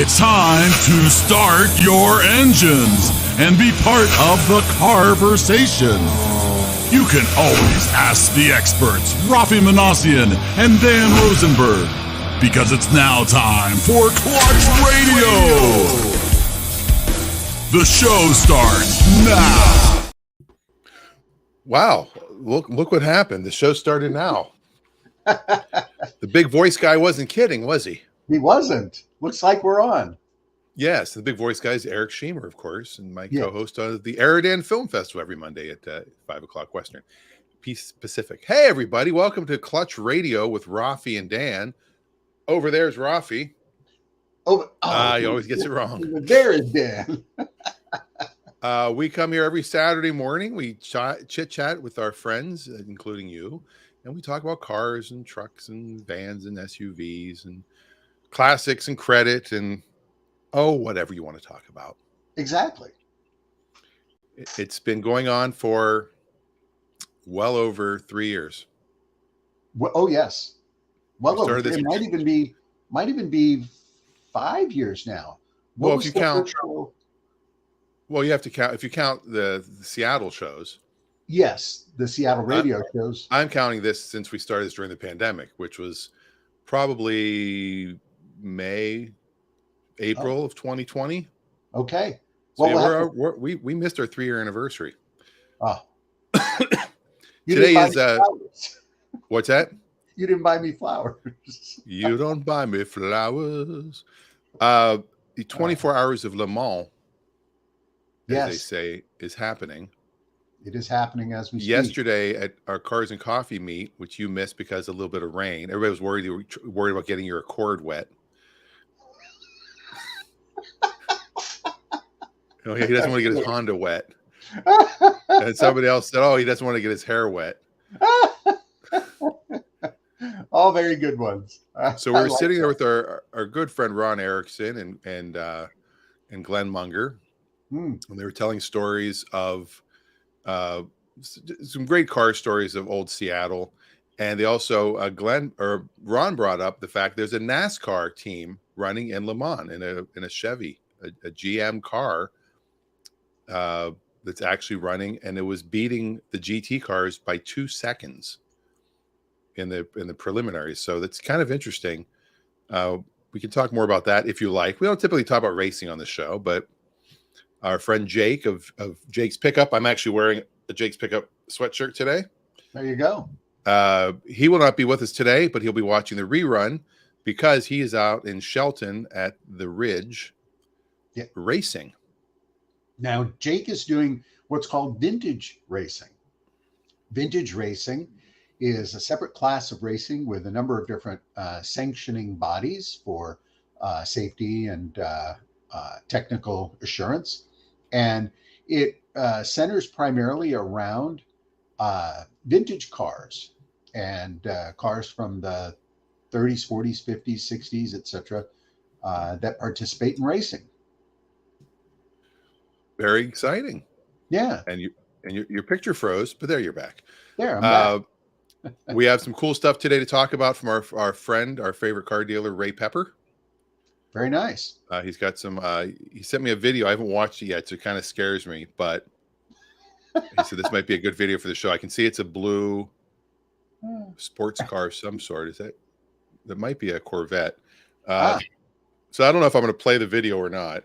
It's time to start your engines and be part of the conversation. You can always ask the experts, Raffi and Dan Rosenberg, because it's now time for Clutch Radio. The show starts now. Wow, look what happened. The show started now. The big voice guy wasn't kidding, was he? He wasn't. Looks like we're on. Yes, the big voice guy is Eric Schemer, of course, and my co-host of the Raffi Film Festival every Monday at 5 o'clock Western, Pacific. Hey, everybody. Welcome to Clutch Radio with Raffi and Dan. Over there's Raffi. He always gets it wrong. There is Dan. We come here every Saturday morning. We chit-chat with our friends, including you, and we talk about cars and trucks and vans and SUVs and classics and credit and whatever you want to talk about. Exactly. It's been going on for well over 3 years. Well, yes. Well over. It might even be 5 years now. Well, if you count, you have to count. If you count the Seattle shows. Yes, the Seattle radio shows. I'm counting this since we started this during the pandemic, which was probably April of 2020. Okay. So we missed our 3-year anniversary. Oh. Today is what's that? You didn't buy me flowers. You don't buy me flowers. The 24 hours of Le Mans, as they say, is happening. It is happening as we speak. Yesterday at our Cars and Coffee meet, which you missed because of a little bit of rain, everybody was worried about getting your Accord wet. He doesn't want to get his Honda wet. And somebody else said, he doesn't want to get his hair wet. All very good ones. So we're sitting there with our good friend Ron Erickson and Glenn Munger. And they were telling stories of some great car stories of old Seattle. And they also, Ron brought up the fact there's a NASCAR team running in Le Mans in a Chevy, a GM car that's actually running, and it was beating the GT cars by 2 seconds in the preliminaries. So that's kind of interesting. We can talk more about that if you like. We don't typically talk about racing on the show, but our friend Jake of Jake's Pickup, I'm actually wearing a Jake's Pickup sweatshirt today. There you go. He will not be with us today, but he'll be watching the rerun because he is out in Shelton at the Ridge racing. Now, Jake is doing what's called vintage racing. Vintage racing is a separate class of racing with a number of different sanctioning bodies for safety and technical assurance. And it centers primarily around vintage cars and cars from the 30s, 40s, 50s, 60s, etc., that participate in racing. Very exciting. Yeah. And your picture froze, but there you're back. There, I'm back. We have some cool stuff today to talk about from our friend, our favorite car dealer, Ray Pepper. Very nice. He's got some, he sent me a video. I haven't watched it yet, so it kind of scares me, but he said this might be a good video for the show. I can see it's a blue sports car of some sort. That might be a Corvette. So I don't know if I'm going to play the video or not.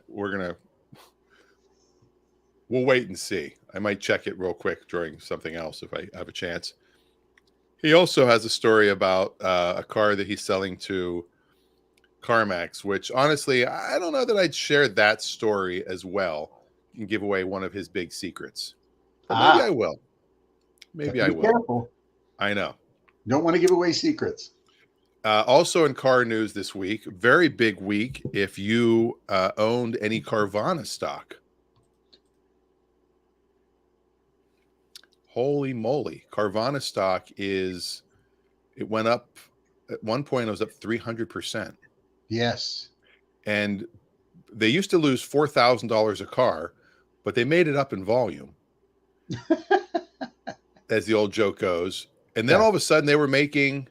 We'll wait and see. I might check it real quick during something else if I have a chance. He also has a story about a car that he's selling to CarMax, which honestly, I don't know that I'd share that story as well and give away one of his big secrets. But maybe I will. Maybe I will. Careful. I know. Don't want to give away secrets. Also in car news this week, very big week if you owned any Carvana stock. Holy moly. Carvana stock it went up at one point, it was up 300%. Yes. And they used to lose $4,000 a car, but they made it up in volume, as the old joke goes. And then all of a sudden they were making,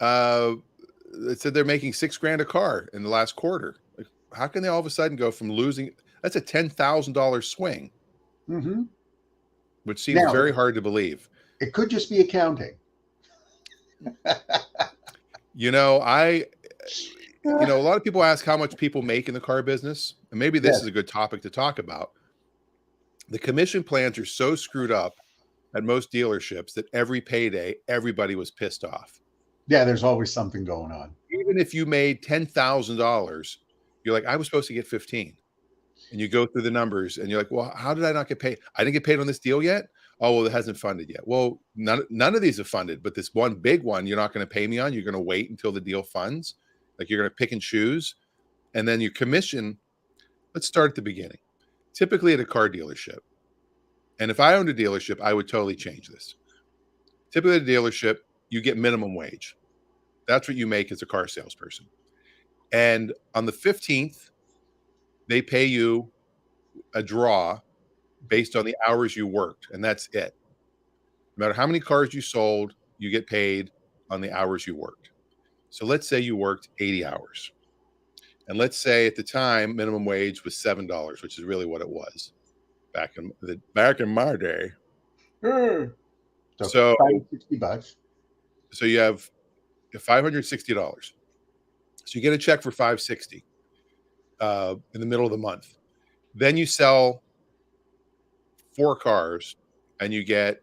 it said they're making $6,000 a car in the last quarter. Like, how can they all of a sudden go from losing? That's a $10,000 swing, Mm-hmm. which seems Now, very hard to believe. it could just be accounting. You know, a lot of people ask how much people make in the car business, and maybe this Yes. is a good topic to talk about. The commission plans are so screwed up at most dealerships that every payday, everybody was pissed off. Yeah, there's always something going on. Even if you made $10,000, you're like, I was supposed to get 15. And you go through the numbers and you're like, well, how did I not get paid? I didn't get paid on this deal yet. Oh, well, it hasn't funded yet. Well, none of these have funded, but this one big one, you're not going to pay me on. You're going to wait until the deal funds. Like you're going to pick and choose. And then your commission, let's start at the beginning. Typically at a car dealership. And if I owned a dealership, I would totally change this. Typically at a dealership, you get minimum wage. That's what you make as a car salesperson. And on the 15th, they pay you a draw based on the hours you worked, and that's it. No matter how many cars you sold, you get paid on the hours you worked. So let's say you worked 80 hours. And let's say at the time minimum wage was $7, which is really what it was back in my day. So $60. So you have $560. So you get a check for $560 in the middle of the month. Then you sell 4 cars and you get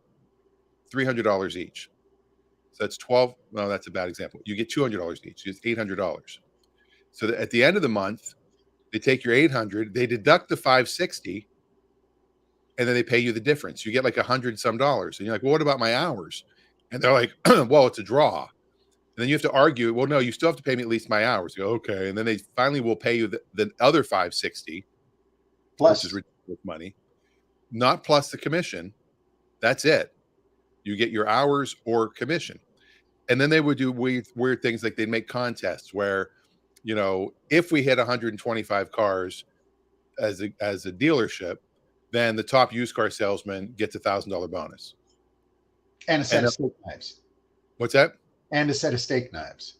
$300 each. So that's 12. No, that's a bad example. You get $200 each. It's $800. So at the end of the month, they take your 800, they deduct the 560, and then they pay you the difference. You get like $100 some. And you're like, well, what about my hours? And they're like, well, it's a draw. And then you have to argue, well, no, you still have to pay me at least my hours. You go, okay. And then they finally will pay you the other 560, plus, which is ridiculous money, not plus the commission. That's it. You get your hours or commission. And then they would do weird things like they'd make contests where, if we hit 125 cars as a dealership, then the top used car salesman gets $1,000 bonus. And a set of steak knives. What's that? And a set of steak knives.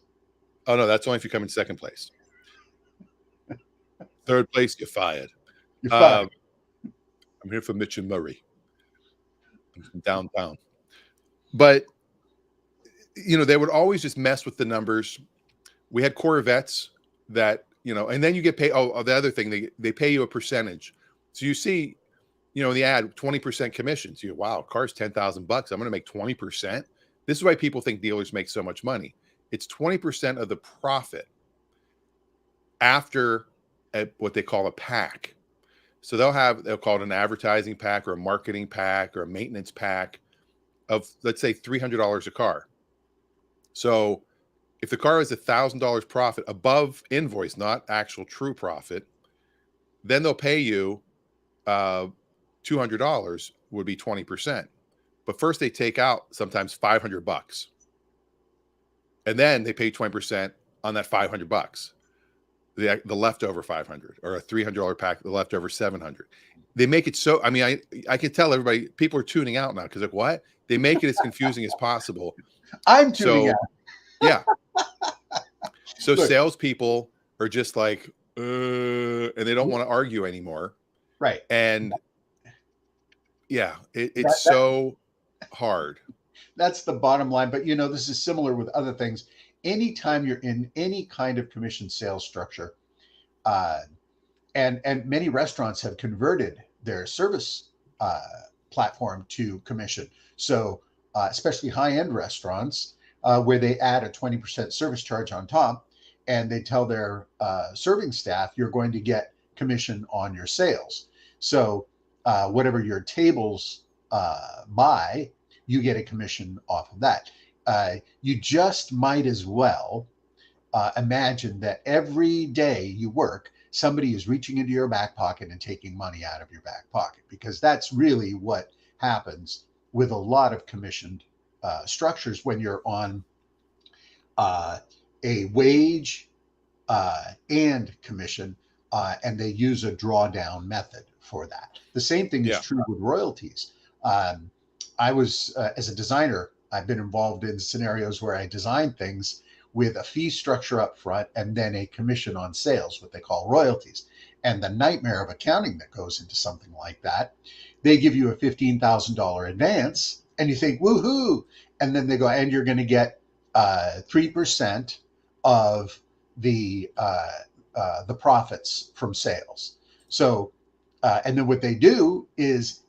Oh, no, that's only if you come in second place. Third place, you're fired. You're fired. I'm here for Mitch and Murray. I'm from downtown. But, they would always just mess with the numbers. We had Corvettes that, and then you get paid. Oh, the other thing, they pay you a percentage. So you see, in the ad, 20% commissions. You go, wow, car's $10,000. I'm going to make 20%. This is why people think dealers make so much money. It's 20% of the profit after what they call a pack. So they'll call it an advertising pack or a marketing pack or a maintenance pack of, let's say, $300 a car. So if the car has $1,000 profit above invoice, not actual true profit, then they'll pay you $200 would be 20%. But first they take out sometimes $500. And then they pay 20% on that $500. The leftover 500, or a $300 pack, the leftover 700. They make it so, I can tell everybody, people are tuning out now because like, what? They make it as confusing as possible. I'm tuning out. Yeah. So salespeople are just like, and they don't want to argue anymore. Right. And yeah, it's so hard. That's the bottom line. But this is similar with other things. Anytime you're in any kind of commission sales structure, and many restaurants have converted their service platform to commission. So especially high-end restaurants, where they add a 20% service charge on top, and they tell their serving staff, you're going to get commission on your sales. So whatever your tables buy, you get a commission off of that. You just might as well imagine that every day you work, somebody is reaching into your back pocket and taking money out of your back pocket, because that's really what happens with a lot of commissioned structures when you're on a wage and commission, and they use a drawdown method for that. The same thing is true with royalties. I was, as a designer, I've been involved in scenarios where I design things with a fee structure up front and then a commission on sales, what they call royalties. And the nightmare of accounting that goes into something like that, they give you a $15,000 advance and you think, woohoo. And then they go, and you're going to get 3% of the profits from sales. So, and then what they do is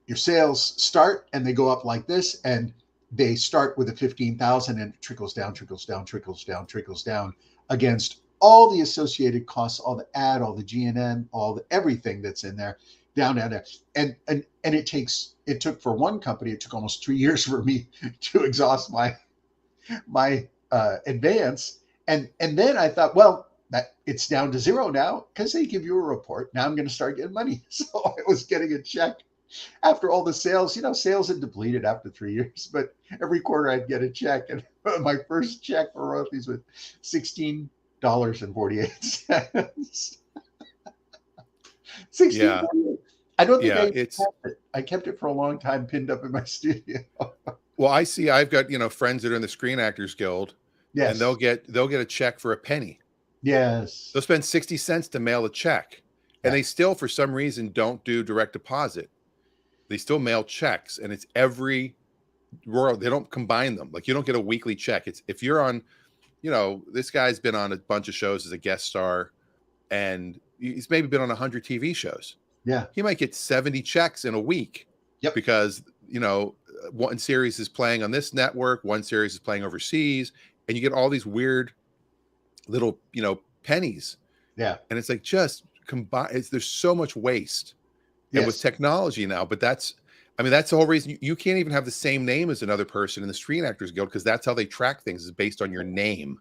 your sales start and they go up like this, and they start with a 15,000 and it trickles down, trickles down, trickles down, trickles down against all the associated costs, all the ad, all the G&M, all the everything that's in there, down. And it took for one company, it took almost 3 years for me to exhaust my advance. And then I thought, well, that it's down to zero now because they give you a report. Now I'm going to start getting money. So I was getting a check after all the sales. Sales had depleted after 3 years, but every quarter I'd get a check. And my first check for royalties was $16.48. Yeah. I don't think I kept it. I kept it for a long time pinned up in my studio. Well, I've got, friends that are in the Screen Actors Guild. Yes. And they'll get a check for a penny. Yes. They'll spend 60 cents to mail a check. And they still, for some reason, don't do direct deposit. They still mail checks, and it's every royal. They don't combine them. Like, you don't get a weekly check. It's if you're on, this guy's been on a bunch of shows as a guest star, and he's maybe been on 100 TV shows. Yeah. He might get 70 checks in a week. Yep. Because, one series is playing on this network, one series is playing overseas, and you get all these weird little, pennies. Yeah. And it's like, just combine. There's so much waste. Yes. And with technology now, but that's the whole reason you can't even have the same name as another person in the Screen Actors Guild, because that's how they track things, is based on your name.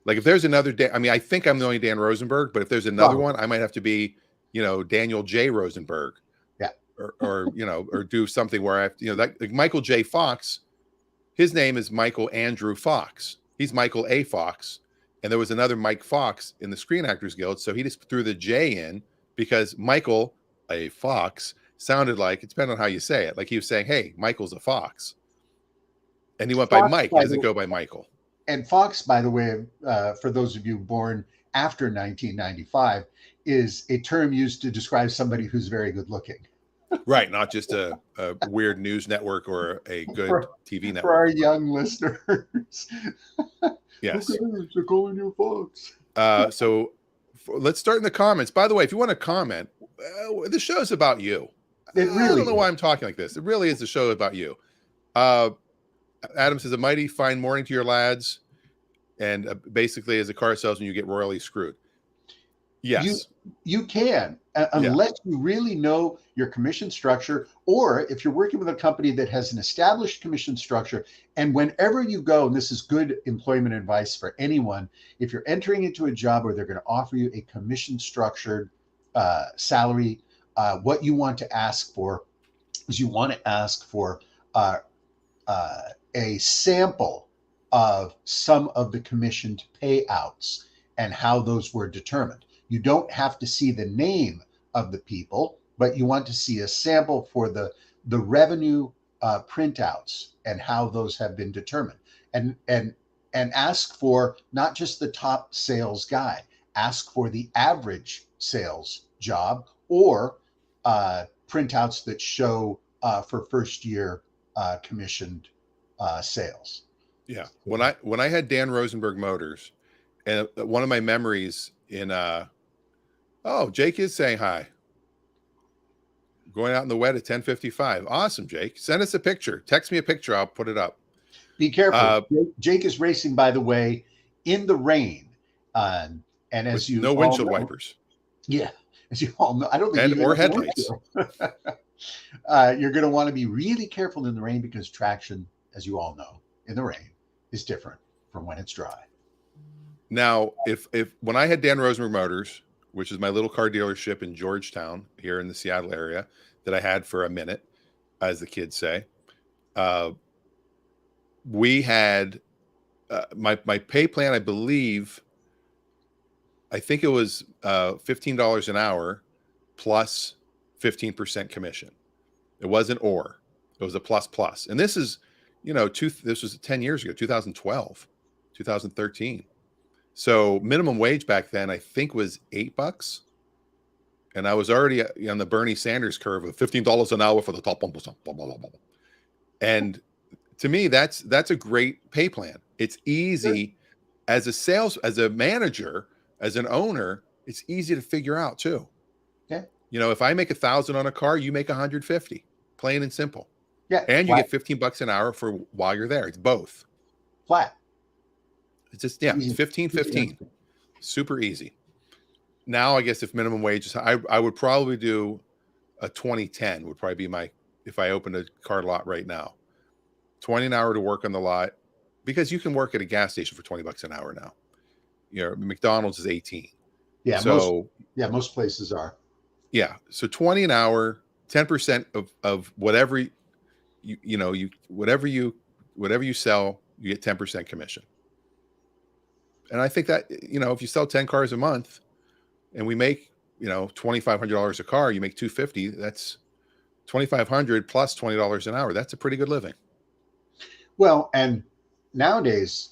Like if there's another Dan, I think I'm the only Dan Rosenberg, but if there's another one, I might have to be, Daniel J. Rosenberg. Yeah. Or do something where I have to, like Michael J. Fox, his name is Michael Andrew Fox. He's Michael A. Fox. And there was another Mike Fox in the Screen Actors Guild. So he just threw the J in because Michael A. Fox sounded like, it depends on how you say it. Like he was saying, hey, Michael's a fox. And he went by Mike. He doesn't go by Michael. And Fox, by the way, for those of you born after 1995, is a term used to describe somebody who's very good looking. Right. Not just a weird news network or a good TV network. For our young listeners. Yes. Okay, so calling you Fox. So let's start in the comments. By the way, if you want to comment, the show's about you. I don't know why I'm talking like this. It really is the show about you. Adam says, a mighty fine morning to your lads. And basically, as a car salesman, you get royally screwed. Yes. You can, unless you really know your commission structure, or if you're working with a company that has an established commission structure. And whenever you go, and this is good employment advice for anyone, if you're entering into a job where they're going to offer you a commission structured salary, what you want to ask for is you want to ask for a sample of some of the commissioned payouts and how those were determined. You don't have to see the name of the people, but you want to see a sample for the revenue printouts and how those have been determined. And ask for not just the top sales guy, ask for the average sales job, or printouts that show for first year commissioned sales. Yeah. When I had Dan Rosenberg Motors, and one of my memories in Jake is saying hi. Going out in the wet at 10:55. Awesome, Jake. Send us a picture. Text me a picture. I'll put it up. Be careful. Jake is racing, by the way, in the rain. And as you no windshield wipers. Yeah. As you all know, I don't think or headlights. You're going to want to be really careful in the rain, because traction, as you all know, in the rain is different from when it's dry. Now, if when I had Dan Rosenberg Motors, which is my little car dealership in Georgetown here in the Seattle area that I had for a minute, as the kids say, we had my pay plan, I think it was $15 an hour plus 15% commission. It wasn't or, it was a plus. And this is, this was 10 years ago, 2012. 2013. So minimum wage back then, I think, was $8. And I was already on the Bernie Sanders curve of $15 an hour for the top 1%. Blah, blah, blah, blah. And to me, that's a great pay plan. It's easy as a manager, as an owner, it's easy to figure out too. Yeah. If I make 1,000 on a car, you make 150, plain and simple. Yeah. And you get $15 an hour for while you're there. It's both. Flat. It's just, it's 15. Super easy. Now, I guess if minimum wage is, I would probably do a 2010 would probably be if I opened a car lot right now, 20 an hour to work on the lot, because you can work at a gas station for $20 an hour now. McDonald's is 18. Yeah. So most places are. Yeah. So 20 an hour, 10% of whatever whatever you sell, you get 10% commission. And I think that, if you sell 10 cars a month and we make, $2,500 a car, you make $250, that's $2,500 plus $20 an hour. That's a pretty good living. Well, and nowadays,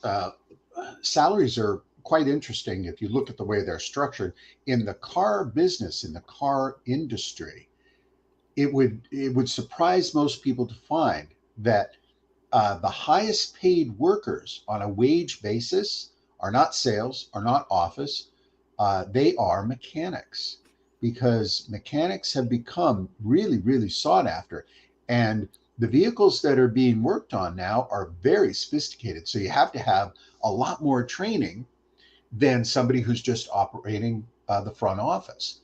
salaries are quite interesting if you look at the way they're structured. In the car business, in the car industry, it would surprise most people to find that the highest paid workers on a wage basis are not sales, are not office. They are mechanics, because mechanics have become really, really sought after. And the vehicles that are being worked on now are very sophisticated. So you have to have a lot more training than somebody who's just operating the front office.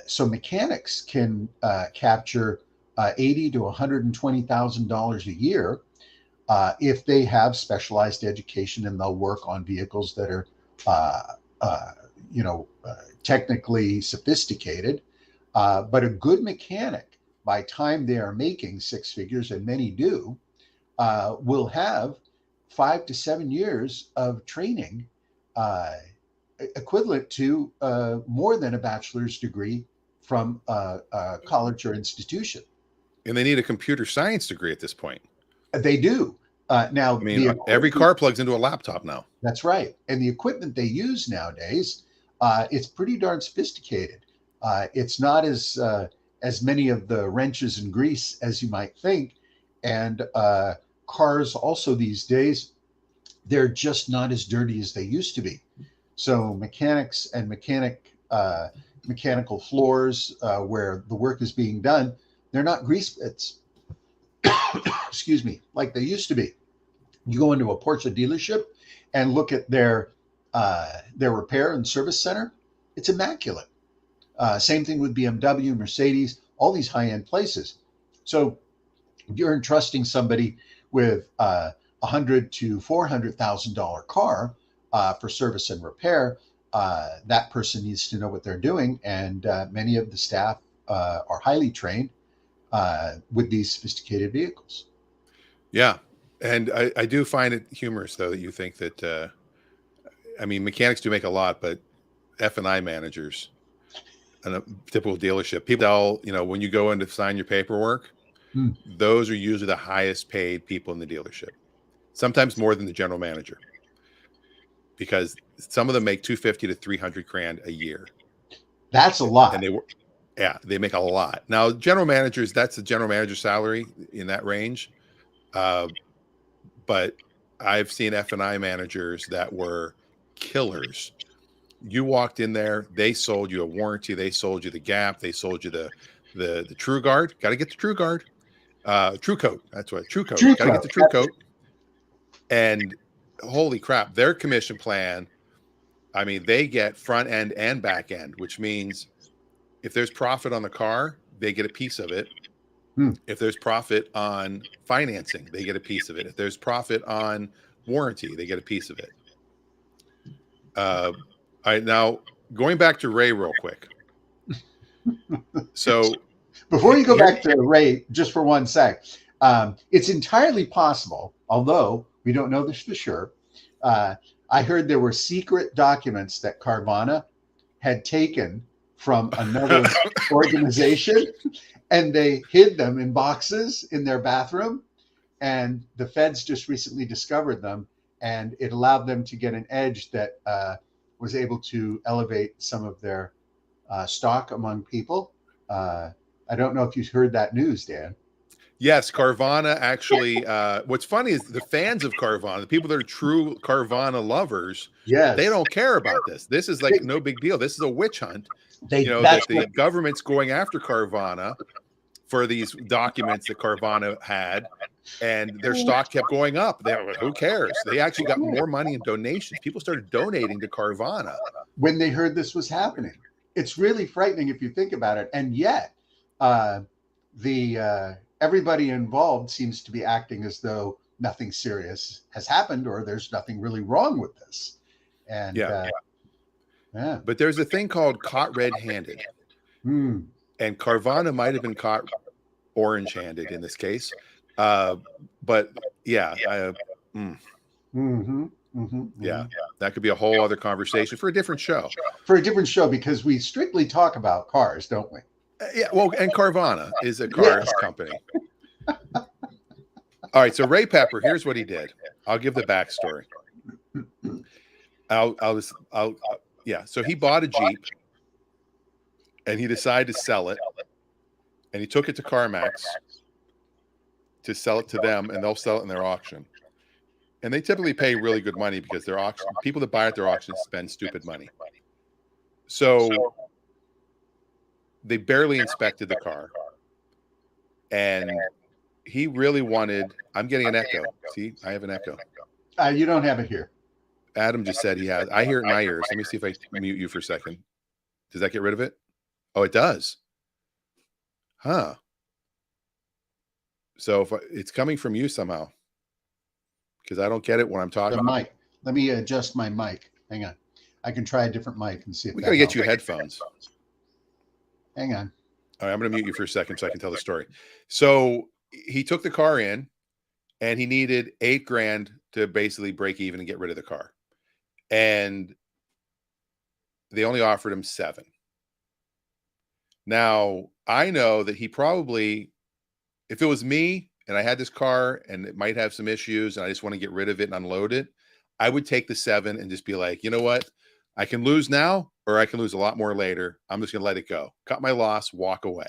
So mechanics can capture $80,000 to $120,000 a year if they have specialized education and they'll work on vehicles that are, technically sophisticated. But a good mechanic, by time they are making six figures, and many do, will have 5 to 7 years of training, equivalent to more than a bachelor's degree from a college or institution. And they need a computer science degree at this point. They do. Now, every car plugs into a laptop now. That's right. And the equipment they use nowadays, it's pretty darn sophisticated. It's not as many of the wrenches and grease as you might think. And cars also these days, they're just not as dirty as they used to be. So mechanics and mechanical floors where the work is being done, they're not grease pits, excuse me, like they used to be. You go into a Porsche dealership and look at their repair and service center. It's immaculate. Same thing with BMW, Mercedes, all these high-end places. So you're entrusting somebody with $100,000 to $400,000 car for service and repair. That person needs to know what they're doing, and many of the staff are highly trained with these sophisticated vehicles. Yeah, and I do find it humorous, though, that you think that mechanics do make a lot, but F&I managers in a typical dealership, people, when you go in to sign your paperwork, those are usually the highest paid people in the dealership, sometimes more than the general manager, because some of them make $250,000 to $300,000 a year. That's a lot. And they make a lot. Now, general managers, that's the general manager salary in that range. But I've seen F&I managers that were killers. You walked in there, they sold you a warranty, they sold you the Gap, they sold you the True Guard. Got to get the True Guard. True Coat. That's what True Coat. Got to get the True Coat. And holy crap, their commission plan, they get front end and back end, which means if there's profit on the car, they get a piece of it. If there's profit on financing, they get a piece of it. If there's profit on warranty, they get a piece of it. Now going back to Ray real quick. So before you go back to Ray, just for one sec, it's entirely possible, although we don't know this for sure. I heard there were secret documents that Carvana had taken from another organization, and they hid them in boxes in their bathroom, and the feds just recently discovered them and it allowed them to get an edge that was able to elevate some of their stock among people. I don't know if you've heard that news, Dan. Yes, Carvana actually. What's funny is the fans of Carvana, the people that are true Carvana lovers, Yes, they don't care about this. This is like no big deal. This is a witch hunt. That's That the government's going after Carvana for these documents that Carvana had, and their stock kept going up. Who cares? They actually got more money in donations. People started donating to Carvana when they heard this was happening. It's really frightening if you think about it. And yet, everybody involved seems to be acting as though nothing serious has happened or there's nothing really wrong with this. And yeah. But there's a thing called caught red-handed. And Carvana might have been caught orange-handed in this case. But yeah. Yeah, that could be a whole other conversation for a different show. Because we strictly talk about cars, don't we? Yeah, well, and Carvana is a car company. All right, so Ray Pepper, here's what he did. I'll give the backstory. So he bought a Jeep, and he decided to sell it, and he took it to CarMax to sell it to them, and they'll sell it in their auction. And they typically pay really good money because their auction people that buy at their auctions spend stupid money. So they barely inspected the car, and he really wanted. I'm getting an echo. See, I have an echo. You don't have it here. Adam just said he has. I hear it in my ears. Let me see if I mute you for a second. Does that get rid of it? Oh, it does. Huh. So if it's coming from you somehow, because I don't get it when I'm talking. The mic. Let me adjust my mic. Hang on. I can try a different mic and see if we got to get you headphones. Hang on. All right, I'm going to mute you for a second so I can tell the story. So he took the car in, and he needed $8,000 to basically break even and get rid of the car. And they only offered him $7,000. Now, I know that he probably, if it was me and I had this car and it might have some issues and I just want to get rid of it and unload it, I would take the $7,000 and just be like, you know what? I can lose now or I can lose a lot more later. I'm just going to let it go. Cut my loss, walk away.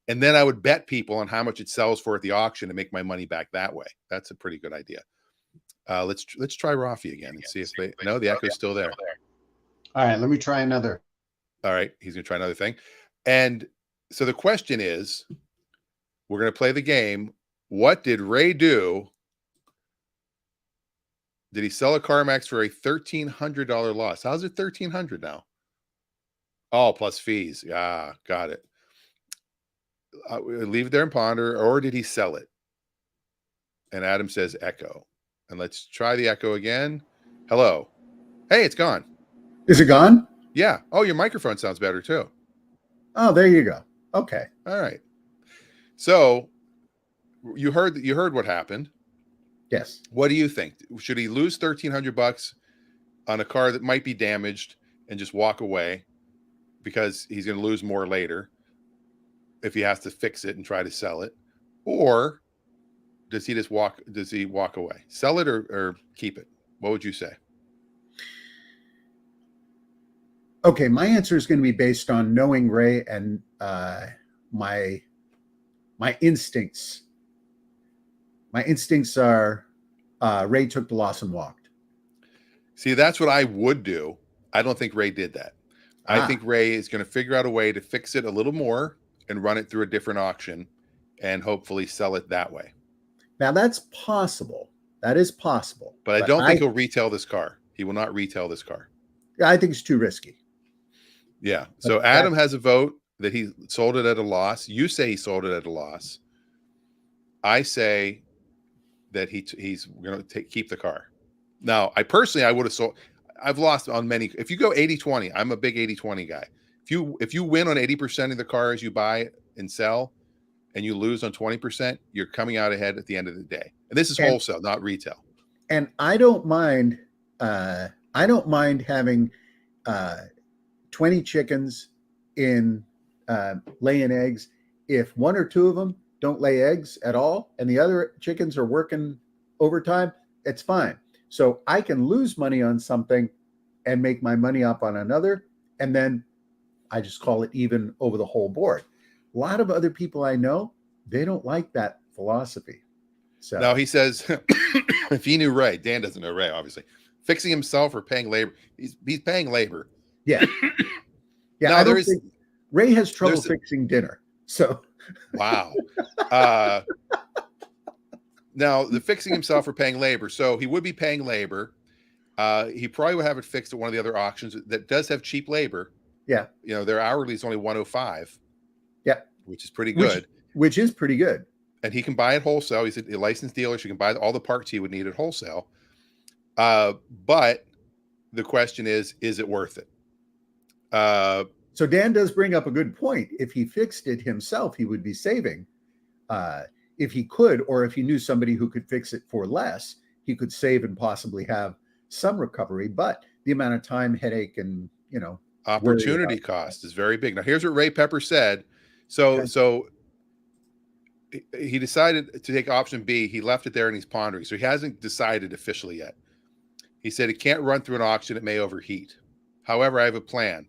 And then I would bet people on how much it sells for at the auction to make my money back that way. That's a pretty good idea. Let's try Raffi again and see if they. No, the echo's still there. All right, let me try another. All right, he's going to try another thing. And so the question is, we're going to play the game. What did Ray do? Did he sell a CarMax for a $1,300 loss? How's it $1,300 now? Oh, plus fees. Yeah, got it. Leave it there and ponder, or did he sell it? And Adam says echo. And let's try the echo again. Hello. Hey, it's gone. Is it gone? Yeah. Oh, your microphone sounds better too. Oh, there you go. Okay. All right. So you heard what happened. Yes. What do you think? Should he lose $1,300 on a car that might be damaged and just walk away because he's going to lose more later if he has to fix it and try to sell it? Or does he just walk away? Sell it or keep it? What would you say? Okay, my answer is going to be based on knowing Ray and my instincts. My instincts are Ray took the loss and walked. See, that's what I would do. I don't think Ray did that. I think Ray is going to figure out a way to fix it a little more and run it through a different auction and hopefully sell it that way. Now, that's possible. That is possible. But I don't think he'll retail this car. He will not retail this car. I think it's too risky. Yeah. So Adam has a vote that he sold it at a loss. You say he sold it at a loss. I say that he's going to keep the car. Now, I would have sold. I've lost on many. If you go 80-20, I'm a big 80-20 guy. If you win on 80% of the cars you buy and sell, and you lose on 20%, you're coming out ahead at the end of the day. And this is wholesale, not retail. And I don't mind. I don't mind having 20 chickens in laying eggs. If one or two of them don't lay eggs at all, and the other chickens are working overtime, it's fine. So I can lose money on something and make my money up on another, and then I just call it even over the whole board. A lot of other people I know, they don't like that philosophy. So Now he says, if he knew Ray, Dan doesn't know Ray, obviously. Fixing himself or paying labor. He's paying labor. yeah. Yeah, Now, I don't think Ray has trouble there's- fixing dinner. So Wow. Now, the fixing himself or paying labor. So he would be paying labor. He probably would have it fixed at one of the other auctions that does have cheap labor. yeah, You know, their hourly is only 105. Yeah. Which is pretty good. Which is pretty good. And he can buy it wholesale. He's a licensed dealer, so he can buy all the parts he would need at wholesale. But the question is it worth it? So Dan does bring up a good point. If he fixed it himself, he would be saving. If he could, or if he knew somebody who could fix it for less, he could save and possibly have some recovery. But the amount of time, headache, and opportunity cost is very big. Now, here's what Ray Pepper said. So he decided to take option B. He left it there and he's pondering. So he hasn't decided officially yet. He said it can't run through an auction. It may overheat. However, I have a plan,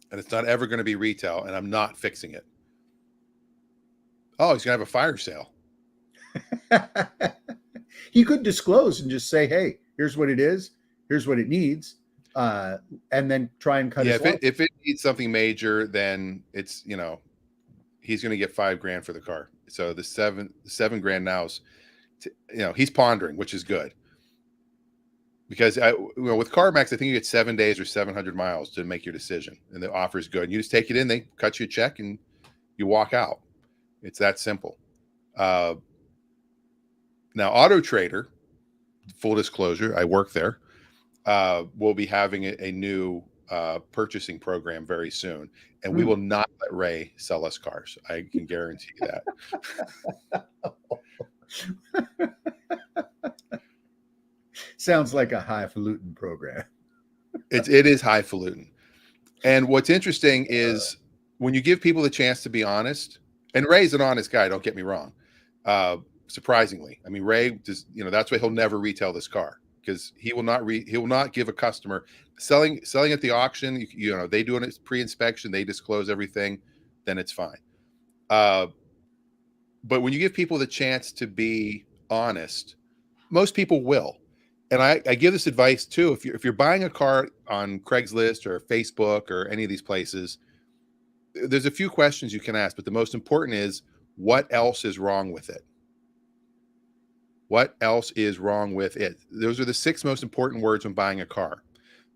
and it's not ever going to be retail, and I'm not fixing it. Oh, he's going to have a fire sale. He could disclose and just say, hey, here's what it is. Here's what it needs. And then try and cut it. If it needs something major, then it's, he's going to get $5,000 for the car. So the $7,000 now is, he's pondering, which is good. Because with CarMax, I think you get 7 days or 700 miles to make your decision, and the offer is good. You just take it in, they cut you a check, and you walk out. It's that simple. Now, Auto Trader, full disclosure, I work there. Will be having a new purchasing program very soon, and we will not let Ray sell us cars. I can guarantee you that. Sounds like a highfalutin program. It is highfalutin. And what's interesting is when you give people the chance to be honest, and Ray's an honest guy, don't get me wrong. Surprisingly, I mean, Ray just, that's why he'll never retail this car, because he will not give a customer selling at the auction. They do it pre-inspection, they disclose everything, then it's fine. But when you give people the chance to be honest, most people will. And I give this advice too. If you're buying a car on Craigslist or Facebook or any of these places, there's a few questions you can ask, but the most important is, what else is wrong with it? What else is wrong with it? Those are the 6 most important words when buying a car,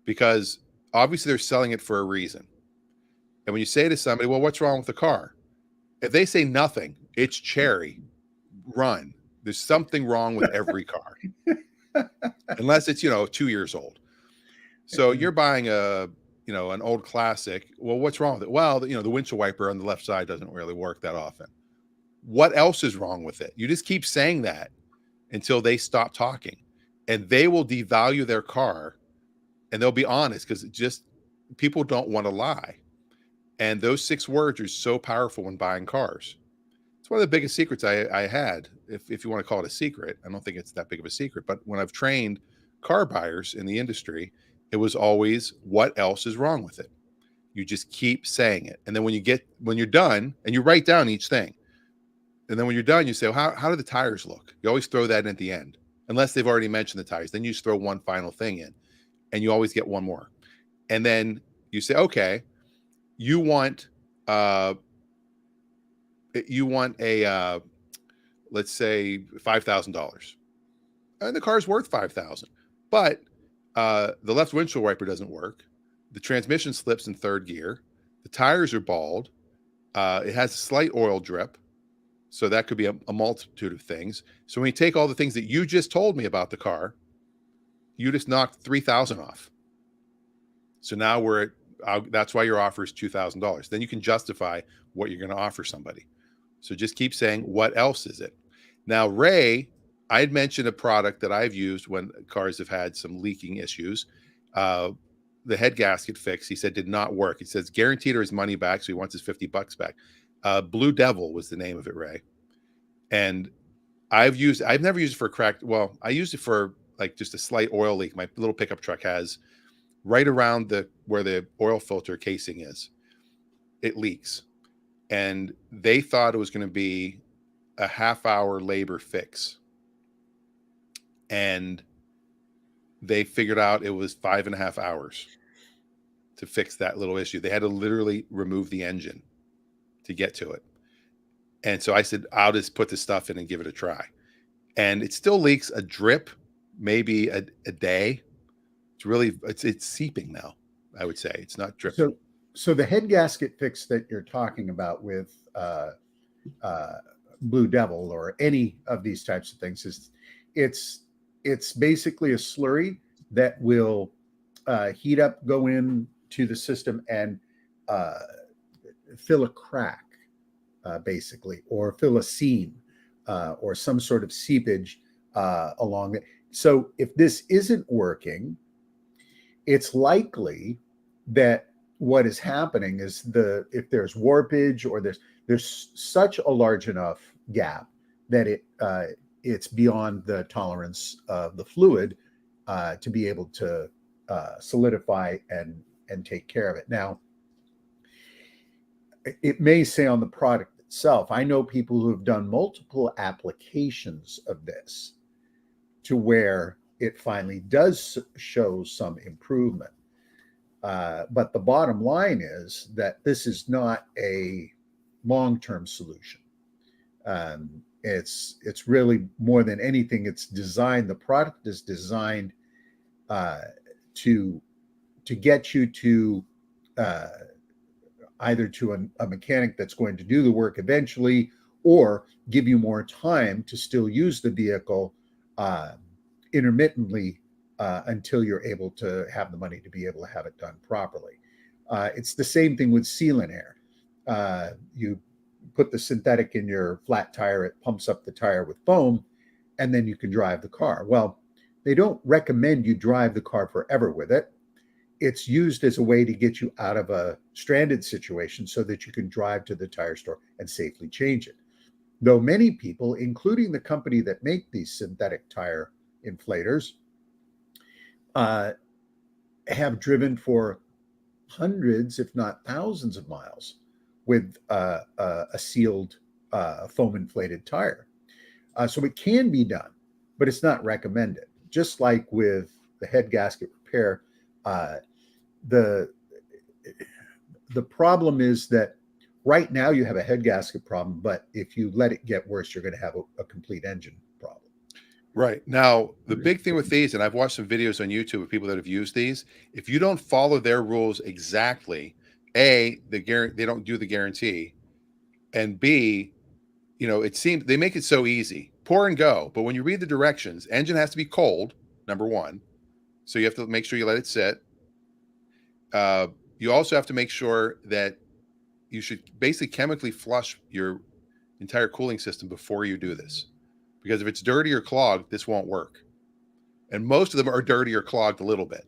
because obviously they're selling it for a reason. And when you say to somebody, well, what's wrong with the car? If they say nothing, it's cherry, run. There's something wrong with every car. Unless it's, 2 years old. So you're buying an old classic. Well, what's wrong with it? Well, the windshield wiper on the left side doesn't really work that often. What else is wrong with it? You just keep saying that until they stop talking, and they will devalue their car, and they'll be honest, because just people don't want to lie. And those 6 words are so powerful when buying cars. It's one of the biggest secrets I had, if you want to call it a secret. I don't think it's that big of a secret, but when I've trained car buyers in the industry, it was always, what else is wrong with it? You just keep saying it. And then when you're done, and you write down each thing, and then when you're done, you say, well, how do the tires look? You always throw that in at the end, unless they've already mentioned the tires. Then you just throw one final thing in, and you always get one more. And then you say, okay, you want a let's say $5,000, and the car's worth $5,000, but the left windshield wiper doesn't work, the transmission slips in 3rd gear, the tires are bald, it has a slight oil drip, so that could be a multitude of things. So when you take all the things that you just told me about the car, you just knocked $3,000 off. So now that's why your offer is $2,000. Then you can justify what you're going to offer somebody. So just keep saying, what else is it? Now, Ray, I had mentioned a product that I've used when cars have had some leaking issues. The head gasket fix, he said, did not work. He says guaranteed his money back, so he wants his $50 back. Blue Devil was the name of it, Ray. And I've never used it for I used it for like just a slight oil leak. My little pickup truck has right around where the oil filter casing is. It leaks. And they thought it was going to be a half-hour labor fix. And they figured out it was 5.5 hours to fix that little issue. They had to literally remove the engine to get to it. And so I said, I'll just put this stuff in and give it a try. And it still leaks a drip, maybe a day. It's seeping now, I would say. It's not dripping. So the head gasket fix that you're talking about with Blue Devil or any of these types of things is it's basically a slurry that will heat up, go into the system and fill a crack, basically, or fill a seam or some sort of seepage along it. So if this isn't working, it's likely that what is happening is if there's warpage or there's such a large enough gap that it's beyond the tolerance of the fluid to be able to solidify and take care of it. Now, it may say on the product itself, I know people who have done multiple applications of this to where it finally does show some improvement. But the bottom line is that this is not a long-term solution. It's really more than anything, it's designed, the product is designed to get you to either to a mechanic that's going to do the work eventually, or give you more time to still use the vehicle intermittently until you're able to have the money to be able to have it done properly. It's the same thing with sealant air. You put the synthetic in your flat tire, it pumps up the tire with foam, and then you can drive the car. Well, they don't recommend you drive the car forever with it. It's used as a way to get you out of a stranded situation so that you can drive to the tire store and safely change it. Though many people, including the company that make these synthetic tire inflators, have driven for hundreds, if not thousands of miles with a sealed foam inflated tire. So it can be done, but it's not recommended. Just like with the head gasket repair, the problem is that right now you have a head gasket problem, but if you let it get worse, you're going to have a complete engine problem. Right. Now, the big thing with these, and I've watched some videos on YouTube of people that have used these, if you don't follow their rules exactly, A, they don't do the guarantee, and B, it seems they make it so easy. Pour and go. But when you read the directions, engine has to be cold, number one. So you have to make sure you let it sit. You also have to make sure that you should basically chemically flush your entire cooling system before you do this. Because if it's dirty or clogged, this won't work. And most of them are dirty or clogged a little bit,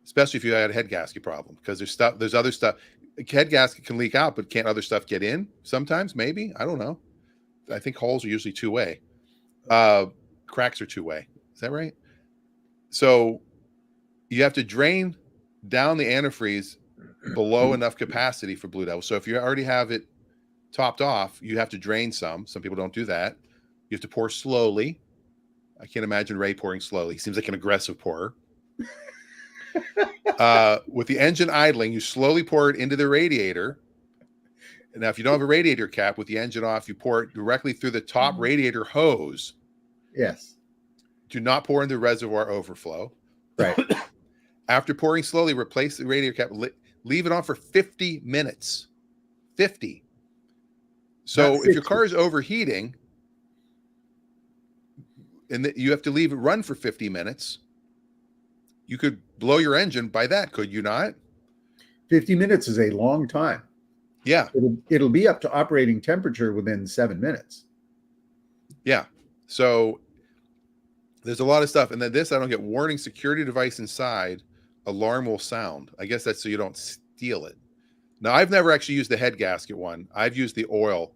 especially if you had a head gasket problem, because there's other stuff. A head gasket can leak out, but can't other stuff get in? Sometimes, maybe. I don't know. I think holes are usually two-way. Cracks are two-way. Is that right? So you have to drain down the antifreeze below enough capacity for Blue Devil. So if you already have it topped off, you have to drain some. Some people don't do that. You have to pour slowly. I can't imagine Ray pouring slowly. He seems like an aggressive pourer. With the engine idling, you slowly pour it into the radiator. Now, if you don't have a radiator cap with the engine off, you pour it directly through the top radiator hose. Yes. Do not pour into the reservoir overflow. Right. After pouring slowly, replace the radiator cap. Leave it on for 50 minutes. 50. So if your car is overheating, and you have to leave it run for 50 minutes, you could blow your engine by that, could you not? 50 minutes is a long time. Yeah. It'll be up to operating temperature within 7 minutes. Yeah. So there's a lot of stuff. And then this, I don't get warning, security device inside, alarm will sound. I guess that's so you don't steal it. Now, I've never actually used the head gasket one. I've used the oil.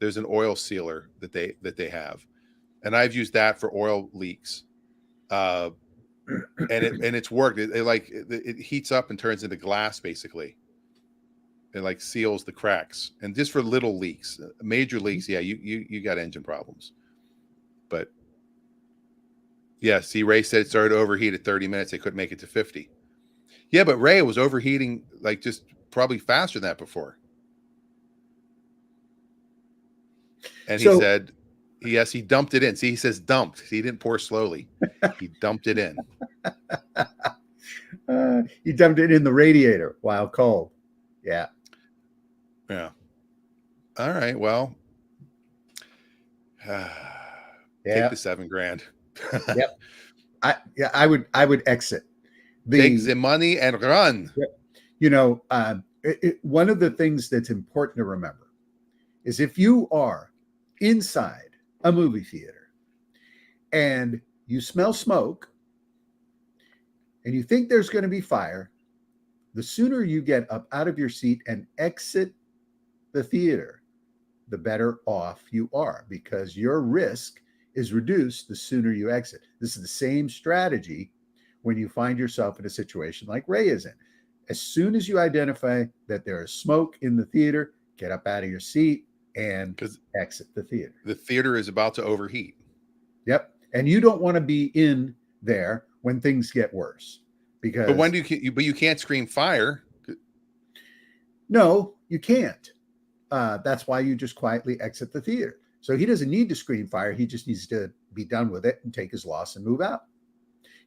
There's an oil sealer that they have. And I've used that for oil leaks. uh, and it's worked. It heats up and turns into glass basically. It like seals the cracks, and just for little leaks, major leaks, yeah, you got engine problems. But yeah, see, Ray said it started to overheat at 30 minutes. They couldn't make it to 50. Yeah, but Ray was overheating like just probably faster than that before. And he said, yes, he dumped it in. See, he says dumped. He didn't pour slowly. He dumped it in. He dumped it in the radiator while cold. Yeah. Yeah. All right. Well, take the $7,000. Yep. I would exit. Take the money and run. You know, one of the things that's important to remember is if you are inside a movie theater and you smell smoke and you think there's going to be fire, the sooner you get up out of your seat and exit the theater, the better off you are, because your risk is reduced the sooner you exit. This is the same strategy when you find yourself in a situation like Ray is in. As soon as you identify that there is smoke in the theater, get up out of your seat and exit the theater. The theater is about to overheat. Yep. And you don't want to be in there when things get worse, because but when you can't scream fire. No, you can't. That's why you just quietly exit the theater. So he doesn't need to scream fire. He just needs to be done with it and take his loss and move out.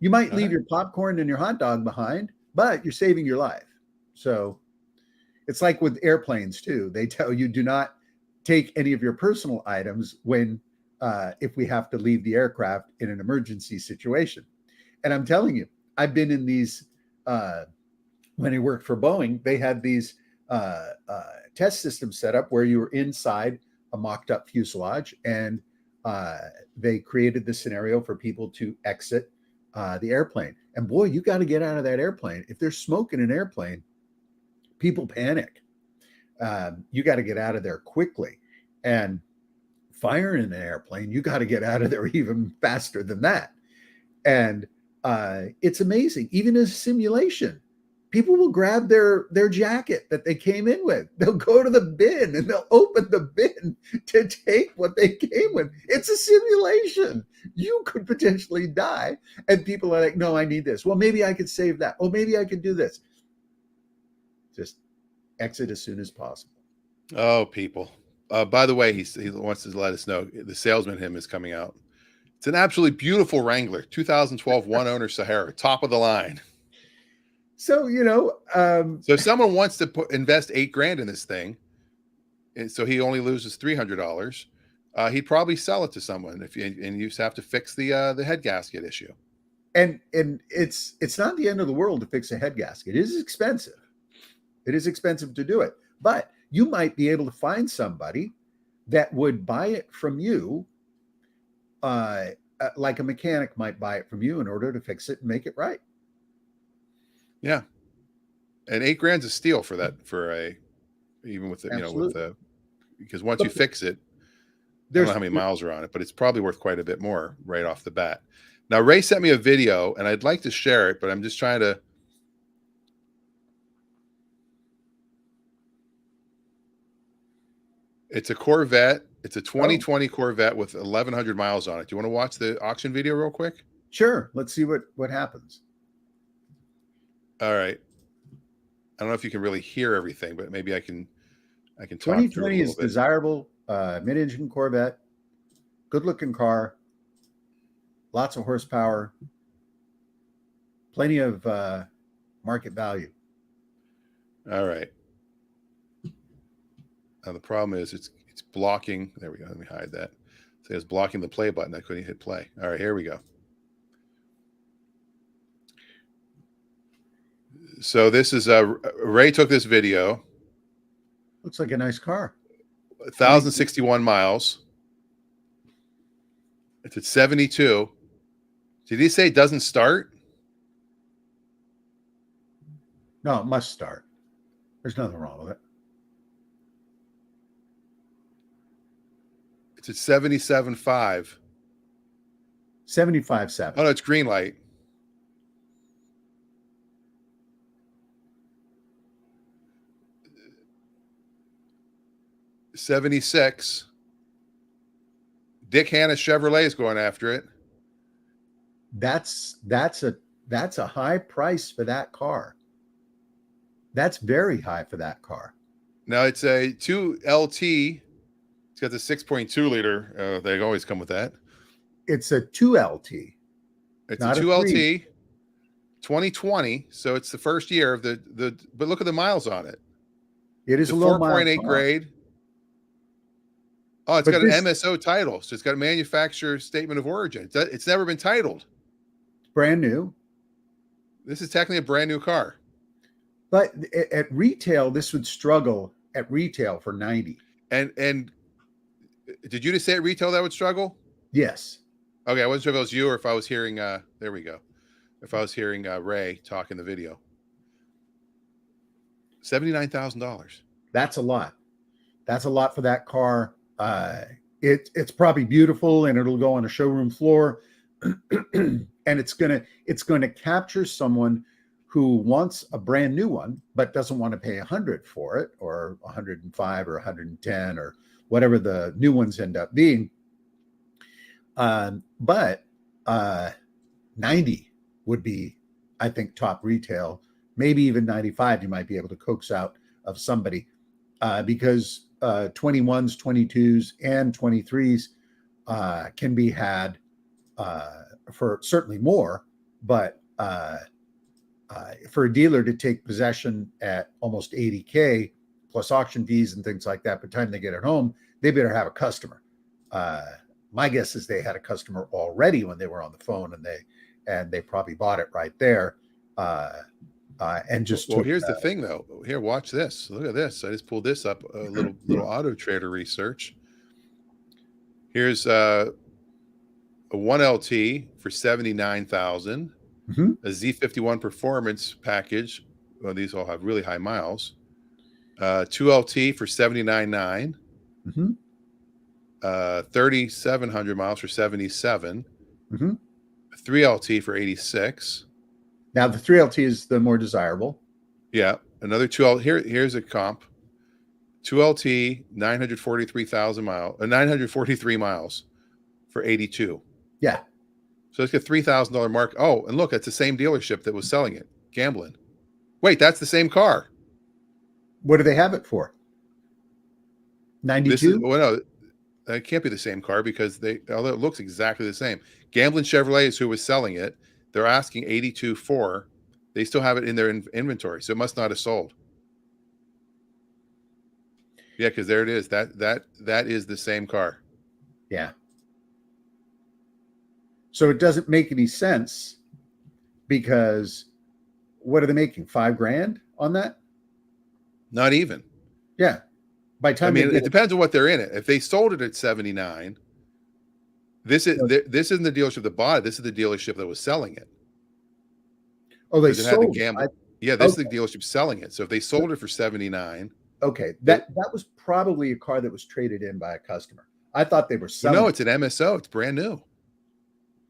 You might leave your popcorn and your hot dog behind, but you're saving your life. So it's like with airplanes too. They tell you do not take any of your personal items when if we have to leave the aircraft in an emergency situation. And I'm telling you, I've been in these, when I worked for Boeing, they had these test systems set up where you were inside a mocked up fuselage, and they created the scenario for people to exit the airplane. And boy, you got to get out of that airplane. If there's smoke in an airplane, people panic. You got to get out of there quickly. And fire in an airplane, you got to get out of there even faster than that. And it's amazing. Even in a simulation, people will grab their jacket that they came in with. They'll go to the bin and they'll open the bin to take what they came with. It's a simulation. You could potentially die. And people are like, no, I need this. Well, maybe I could save that. Oh, maybe I could do this. Just exit as soon as possible. Oh, people. By the way, he wants to let us know the salesman hymn is coming out. It's an absolutely beautiful Wrangler, 2012 one owner Sahara, top of the line. So, so if someone wants to invest $8,000 in this thing, and so he only loses $300, he'd probably sell it to someone and you just have to fix the head gasket issue. And it's not the end of the world to fix a head gasket. It is expensive. It is expensive to do it, but you might be able to find somebody that would buy it from you, like a mechanic might buy it from you in order to fix it and make it right. Yeah, and $8,000's a steal for that. Even with the, Absolutely. Because once you fix it, I don't know how many miles are on it, but it's probably worth quite a bit more right off the bat. Now, Ray sent me a video, and I'd like to share it, but I'm just trying to. It's a Corvette. It's a 2020 Corvette with 1,100 miles on it. Do you want to watch the auction video real quick? Sure. Let's see what happens. All right. I don't know if you can really hear everything, but maybe I can talk. 2020 is desirable, mid-engine Corvette, good-looking car, lots of horsepower, plenty of market value. All right. Now the problem is it's blocking. There we go. Let me hide that. So it's blocking the play button. I couldn't hit play. All right, here we go. So this is Ray took this video. Looks like a nice car. 1,061 miles. It's at 72. Did he say it doesn't start? No, it must start. There's nothing wrong with it. It's at 77.5. 75.7. Oh no, it's green light. $76. Dick Hanna Chevrolet is going after it. That's a high price for that car. That's very high for that car. Now it's a 2LT. It's got the 6.2 liter. They always come with that. It's a 2LT. It's a 2LT, 2020. So it's the first year of the. But look at the miles on it. It is the a low 4.8 mile grade. Oh, it's got an MSO title, so it's got a manufacturer statement of origin. It's never been titled. Brand new. This is technically a brand new car. But at retail, this would struggle at retail for 90. And did you just say at retail that would struggle? Yes. Okay, I wasn't sure if it was you or if I was hearing. There we go. If I was hearing Ray talk in the video. $79,000. That's a lot. That's a lot for that car. It's probably beautiful and it'll go on a showroom floor, and it's gonna capture someone who wants a brand new one but doesn't want to pay 100 for it, or 105 or 110 or whatever the new ones end up being. But 90 would be, I think, top retail. Maybe even 95 you might be able to coax out of somebody, because 21s, 22s, and 23s can be had for certainly more, but for a dealer to take possession at almost 80K plus auction fees and things like that, by the time they get it home, they better have a customer. My guess is they had a customer already when they were on the phone, and they probably bought it right there. And just here's the thing though. Here, watch this. Look at this. I just pulled this up. A little Auto Trader research. Here's a 1LT for $79,000. Mm-hmm. A Z51 Performance package. Well, these all have really high miles. 2LT for $79,900. Mm-hmm. 3,700 miles for $77,000. Mm-hmm. 3LT for $86,000. Now the 3LT is the more desirable. Yeah, another 2L. Here's a comp. 2LT, 943 miles for $82,000. Yeah. So it's a $3,000 mark. Oh, and look, that's the same dealership that was selling it. Gambling. Wait, that's the same car. What do they have it for? 92? Well, no, it can't be the same car because although it looks exactly the same. Gambling Chevrolet is who was selling it. They're asking $82,000 for. They still have it in their inventory, so it must not have sold. Yeah, because there it is. That is the same car. Yeah. So it doesn't make any sense, because what are they making? $5,000 on that? Not even. Yeah. By time it depends on what they're in it. If they sold it at $79,000, this isn't the dealership that bought it. This is the dealership that was selling it. Oh, they sold it. This is the dealership selling it. So if they sold it for $79,000. Okay. That was probably a car that was traded in by a customer. I thought they were selling. No, it's an MSO. It's brand new.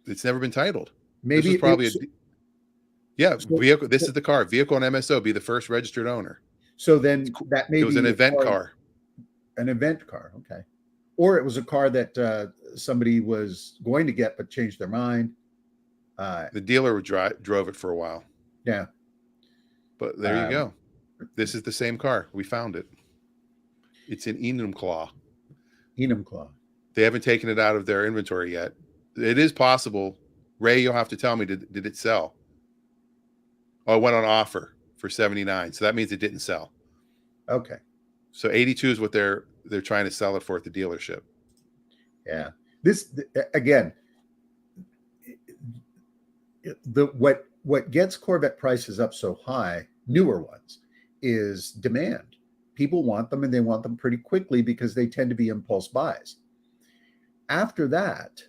It's never been titled. Maybe this probably vehicle. This is the car. Vehicle and MSO. Be the first registered owner. So then that maybe it was an event car. An event car. Okay. Or it was a car that somebody was going to get but changed their mind. The dealer drove it for a while. Yeah. But there you go. This is the same car. We found it. It's in Enumclaw. Enumclaw. They haven't taken it out of their inventory yet. It is possible. Ray, you'll have to tell me, did it sell? Oh, it went on offer for $79,000. So that means it didn't sell. Okay. So $82,000 is what they're trying to sell it for at the dealership. Yeah. This again, what gets Corvette prices up so high, newer ones, is demand. People want them, and they want them pretty quickly because they tend to be impulse buys. After that,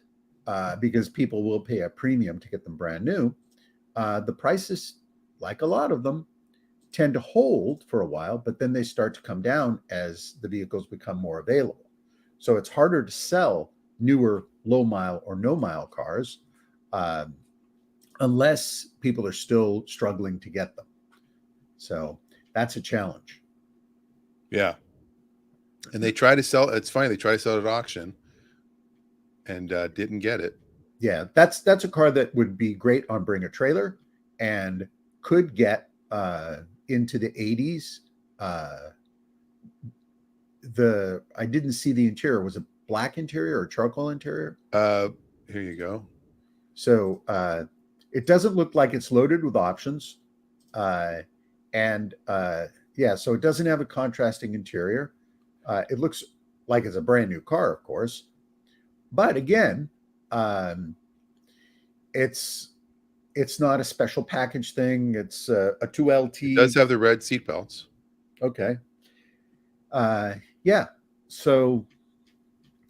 because people will pay a premium to get them brand new, the prices, like a lot of them, tend to hold for a while, but then they start to come down as the vehicles become more available. So it's harder to sell newer low mile or no mile cars unless people are still struggling to get them. So that's a challenge. Yeah. And they try to sell. It's funny. They try to sell it at auction and didn't get it. Yeah, that's a car that would be great on Bring a Trailer and could get into the 80s. I didn't see the interior. Was it black interior or charcoal interior? Here you go. So it doesn't look like it's loaded with options. So it doesn't have a contrasting interior. It looks like it's a brand new car, of course. But again, it's not a special package thing. It's a 2LT. It does have the red seat belts. Okay. Yeah. So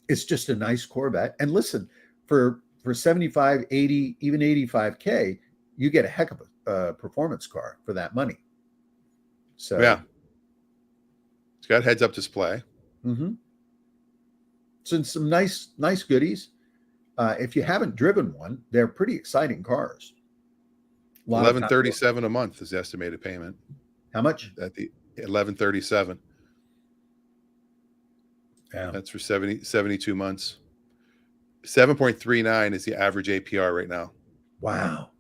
it's just a nice Corvette. And listen, for 75, 80, even 85K, you get a heck of a performance car for that money. So yeah. It's got heads-up display. Mm-hmm. So some nice goodies. If you haven't driven one, they're pretty exciting cars. $1,137 a month is the estimated payment. How much? At the $1,137. Yeah. That's for 72 months. 7.39 is the average APR right now. Wow.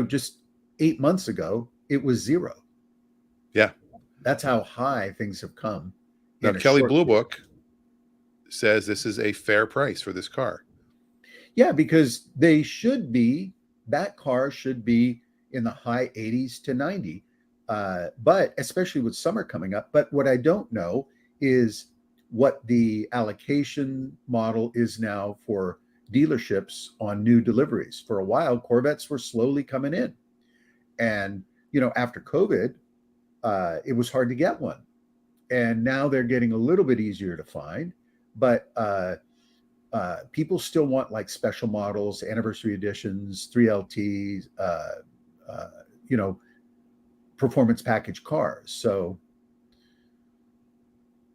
Just 8 months ago, it was 0. Yeah. That's how high things have come. Now, Kelley Blue Book says this is a fair price for this car. Yeah, because that car should be in the high 80s to 90. But especially with summer coming up. But what I don't know is what the allocation model is now for dealerships on new deliveries. For a while, Corvettes were slowly coming in. And, after COVID, it was hard to get one. And now they're getting a little bit easier to find. But people still want like special models, anniversary editions, 3LTs, performance package cars. So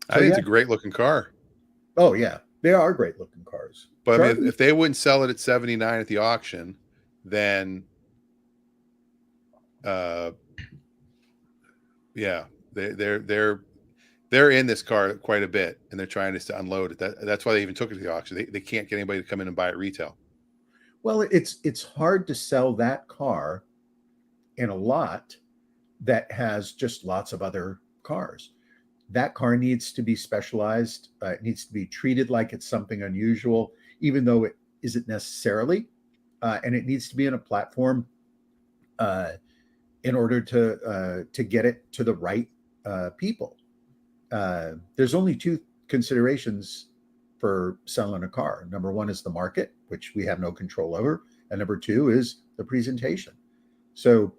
I think it's a great looking car. Oh yeah, they are great looking cars. But I mean, if they wouldn't sell it at 79 at the auction, then they're in this car quite a bit, and they're trying to unload it. That's why they even took it to the auction. They can't get anybody to come in and buy it retail. Well, it's hard to sell that car in a lot that has just lots of other cars. That car needs to be specialized. It needs to be treated like it's something unusual, even though it isn't necessarily. And it needs to be in a platform in order to get it to the right people. There's only 2 considerations for selling a car. Number 1 is the market, which we have no control over. And number 2 is the presentation. So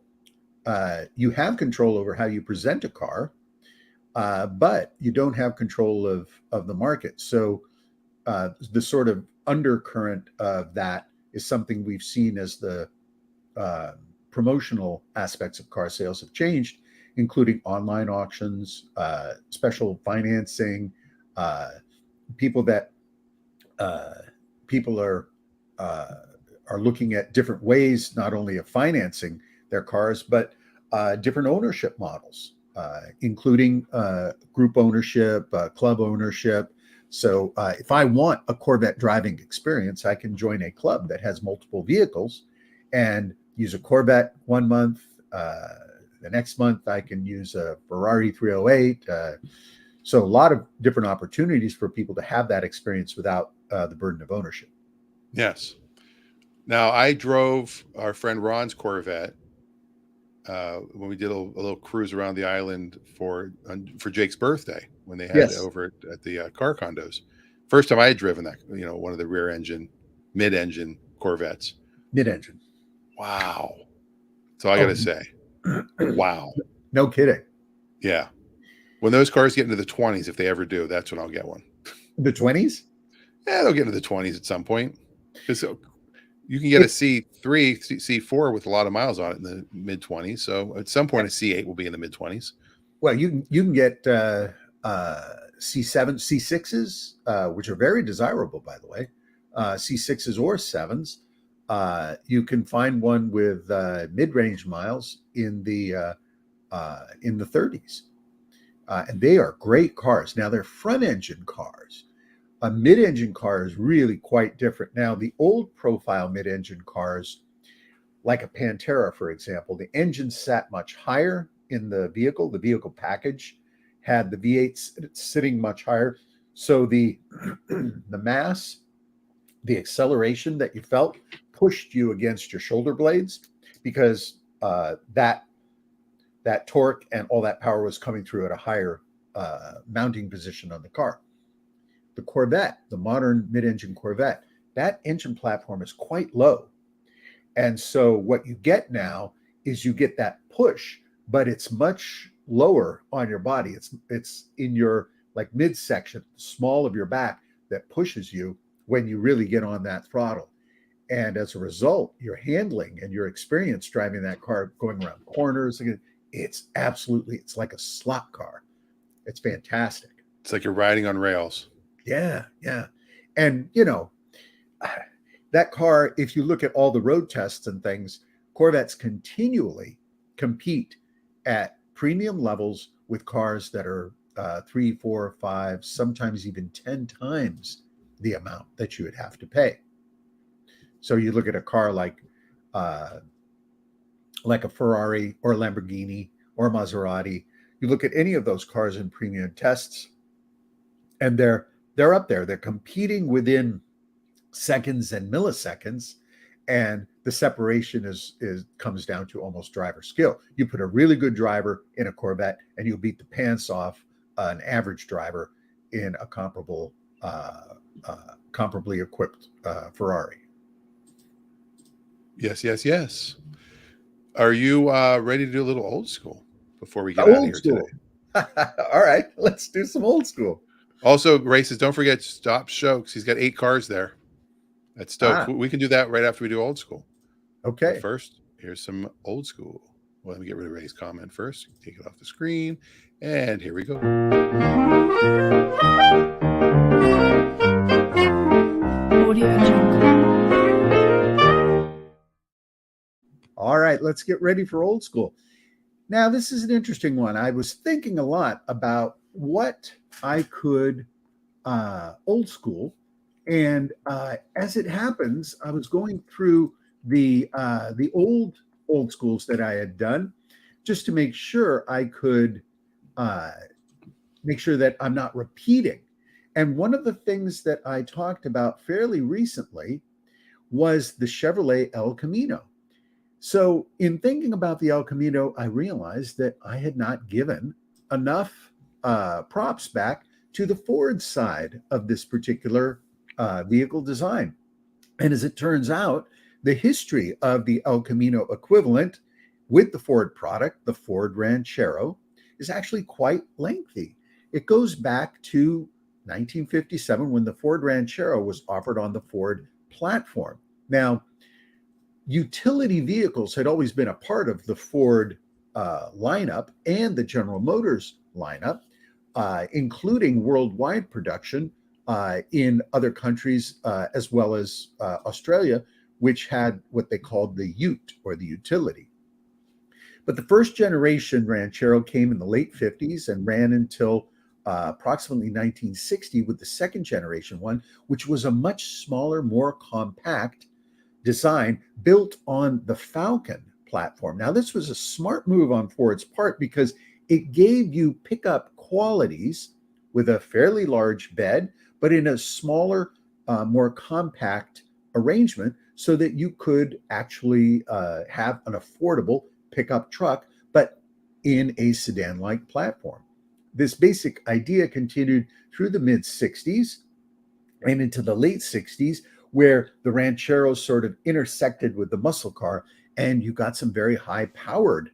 you have control over how you present a car, but you don't have control of the market. So the sort of undercurrent of that is something we've seen as the promotional aspects of car sales have changed, including online auctions, special financing, people are looking at different ways, not only of financing their cars, but different ownership models, including group ownership, club ownership. So if I want a Corvette driving experience, I can join a club that has multiple vehicles and use a Corvette 1 month. The next month, I can use a Ferrari 308. So a lot of different opportunities for people to have that experience without the burden of ownership. Yes. Now, I drove our friend Ron's Corvette when we did a little cruise around the island for Jake's birthday when they had it over at the car condos. First time I had driven that, one of the mid-engine Corvettes. Mid-engine. Wow. So I got to say, wow. No kidding. Yeah. When those cars get into the 20s, if they ever do, that's when I'll get one. The 20s? Yeah, they'll get into the 20s at some point. Because you can get a C3, C4 with a lot of miles on it in the mid 20s. So at some point, a C8 will be in the mid 20s. Well, you can get C7, C6s, which are very desirable, by the way, C6s or 7s. You can find one with mid-range miles in the 30s, and they are great cars. Now they're front-engine cars. A mid-engine car is really quite different. Now the old profile mid-engine cars, like a Pantera, for example, the engine sat much higher in the vehicle. The vehicle package had the V8 sitting much higher, so the the mass, the acceleration that you felt pushed you against your shoulder blades, because that torque and all that power was coming through at a higher mounting position on the car. The Corvette, the modern mid-engine Corvette, that engine platform is quite low. And so what you get now is you get that push, but it's much lower on your body. It's in your like midsection, small of your back, that pushes you when you really get on that throttle. And as a result, your handling and your experience driving that car, going around corners, it's like a slot car. It's fantastic. It's like you're riding on rails. Yeah. And, that car, if you look at all the road tests and things, Corvettes continually compete at premium levels with cars that are 3, 4, 5, sometimes even 10 times the amount that you would have to pay. So you look at a car like a Ferrari or a Lamborghini or a Maserati, you look at any of those cars in premium tests, and they're up there. They're competing within seconds and milliseconds, and the separation comes down to almost driver skill. You put a really good driver in a Corvette, and you'll beat the pants off an average driver in a comparably equipped Ferrari. Yes. Are you ready to do a little old school before we get out of here today? All right, let's do some old school. Also, races, don't forget Stop Stokes. He's got 8 cars there at Stokes. We can do that right after we do old school. Okay. But first, here's some old school. Well, let me get rid of Ray's comment first. Take it off the screen. And here we go. Audio Jungle. All right, let's get ready for old school. Now, this is an interesting one. I was thinking a lot about what I could old school, and as it happens, I was going through the old schools that I had done, just to make sure I could make sure that I'm not repeating. And one of the things that I talked about fairly recently was the Chevrolet El Camino. So in thinking about the El Camino, I realized that I had not given enough props back to the Ford side of this particular vehicle design. And as it turns out, the history of the El Camino equivalent with the Ford product, the Ford Ranchero, is actually quite lengthy. It goes back to 1957 when the Ford Ranchero was offered on the Ford platform. Now, utility vehicles had always been a part of the Ford lineup and the General Motors lineup, including worldwide production in other countries as well as Australia, which had what they called the Ute, or the utility. But the first generation Ranchero came in the late 50s and ran until approximately 1960 with the second generation one, which was a much smaller, more compact design built on the Falcon platform. Now, this was a smart move on Ford's part because it gave you pickup qualities with a fairly large bed, but in a smaller, more compact arrangement, so that you could actually have an affordable pickup truck, but in a sedan-like platform. This basic idea continued through the mid-60s and into the late 60s, where the Rancheros sort of intersected with the muscle car, and you got some very high-powered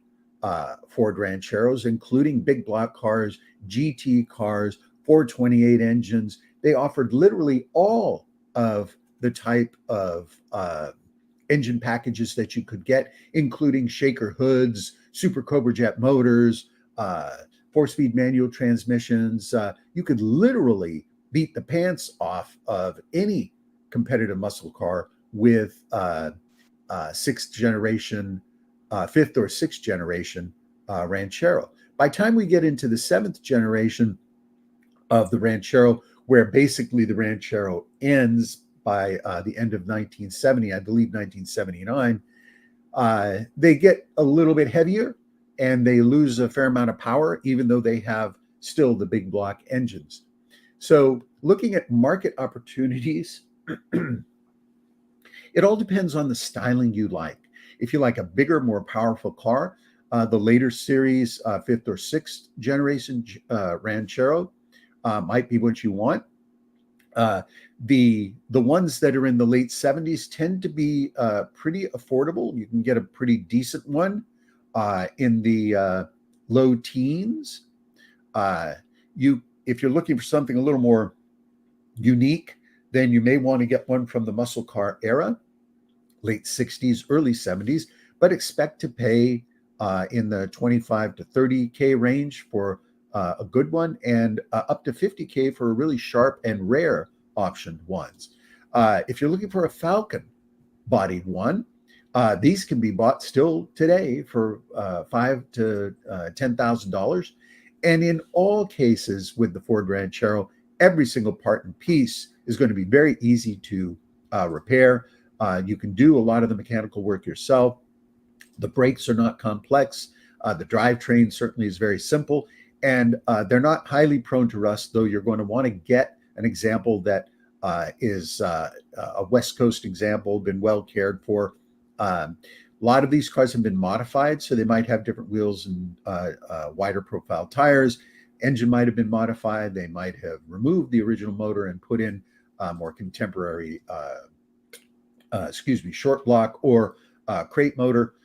Ford Rancheros, including big block cars, GT cars, 428 engines. They offered literally all of the type of engine packages that you could get, including shaker hoods, Super Cobra Jet motors, 4-speed manual transmissions. You could literally beat the pants off of any competitive muscle car with sixth generation, fifth or sixth generation Ranchero. By the time we get into the seventh generation of the Ranchero, where basically the Ranchero ends by the end of 1970, I believe 1979, they get a little bit heavier and they lose a fair amount of power, even though they have still the big block engines. So looking at market opportunities, it all depends on the styling you like. If you like a bigger, more powerful car, the later series, fifth or sixth generation Ranchero might be what you want. The ones that are in the late 70s tend to be pretty affordable. You can get a pretty decent one in the low teens. If you're looking for something a little more unique, then you may want to get one from the muscle car era, late 60s, early 70s, but expect to pay in the 25 to 30K range for a good one, and up to 50K for really sharp and rare optioned ones. If you're looking for a Falcon bodied one, these can be bought still today for $5,000 to $10,000. And in all cases with the Ford Ranchero, every single part and piece is going to be very easy to repair. You can do a lot of the mechanical work yourself. The brakes are not complex. The drivetrain certainly is very simple. And they're not highly prone to rust, though you're going to want to get an example that is a West Coast example, been well cared for. A lot of these cars have been modified, so they might have different wheels and wider profile tires. Engine might have been modified. They might have removed the original motor and put in more contemporary, short block or crate motor.